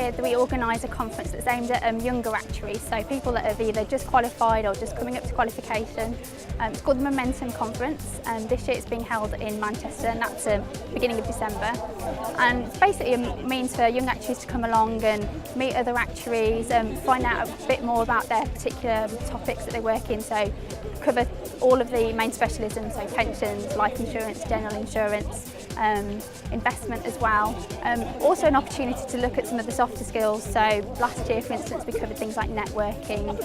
year we organise a conference that's aimed at younger actuaries, so people that have either just qualified or just coming up to qualification. It's called the Momentum Conference, and this year it's being held in Manchester, and that's beginning of December. And it's basically a means for young actuaries to come along and meet other actuaries, find out a bit more about their particular topics that they work in, so cover all of the main specialisms, so pensions, life insurance, general insurance, investment as well. Also an opportunity to look at some of the softer skills, so last year for instance we covered things like networking,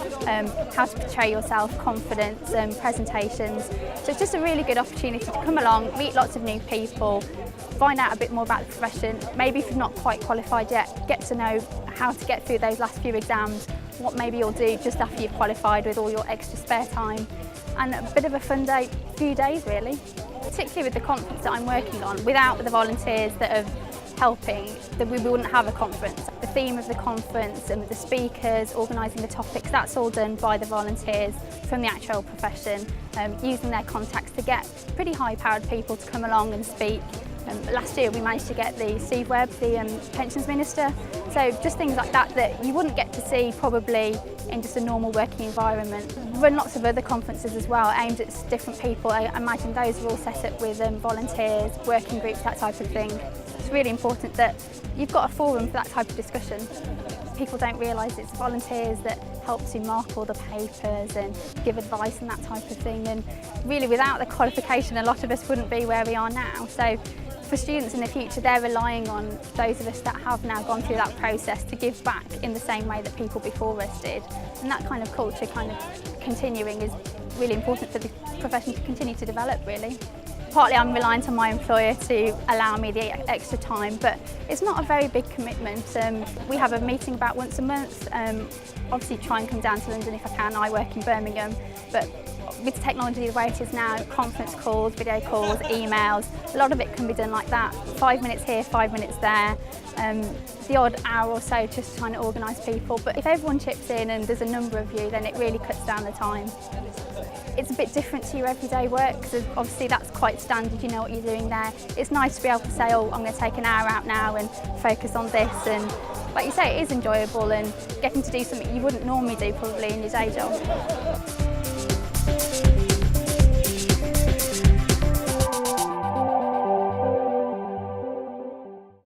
how to portray yourself, confidence, presentations. So it's just a really good opportunity to come along, meet lots of new people, find out a bit more about the profession. Maybe if you're not quite qualified yet, get to know how to get through those last few exams, what maybe you'll do just after you've qualified with all your extra spare time, and a bit of a fun few days really. Particularly with the conference that I'm working on, without the volunteers that are helping, then we wouldn't have a conference. The theme of the conference and the speakers, organising the topics, that's all done by the volunteers from the actuarial profession, using their contacts to get pretty high-powered people to come along and speak. Last year we managed to get the Steve Webb, the pensions minister, so just things like that that you wouldn't get to see probably in just a normal working environment. We run lots of other conferences as well aimed at different people. I imagine those are all set up with volunteers, working groups, that type of thing. It's really important that you've got a forum for that type of discussion. People don't realise it's volunteers that help to mark all the papers and give advice and that type of thing, and really without the qualification a lot of us wouldn't be where we are now. So for students in the future, they're relying on those of us that have now gone through that process to give back in the same way that people before us did. And that kind of culture kind of continuing is really important for the profession to continue to develop, really. Partly I'm reliant on my employer to allow me the extra time, but it's not a very big commitment. We have a meeting about once a month. Obviously try and come down to London if I can. I work in Birmingham, but with technology the way it is now, conference calls, video calls, emails, a lot of it can be done like that. 5 minutes here, 5 minutes there, the odd hour or so just trying to organise people. But if everyone chips in and there's a number of you, then it really cuts down the time. It's a bit different to your everyday work, because obviously that's quite standard, you know what you're doing there. It's nice to be able to say, oh, I'm going to take an hour out now and focus on this, and like you say, it is enjoyable and getting to do something you wouldn't normally do probably in your day job.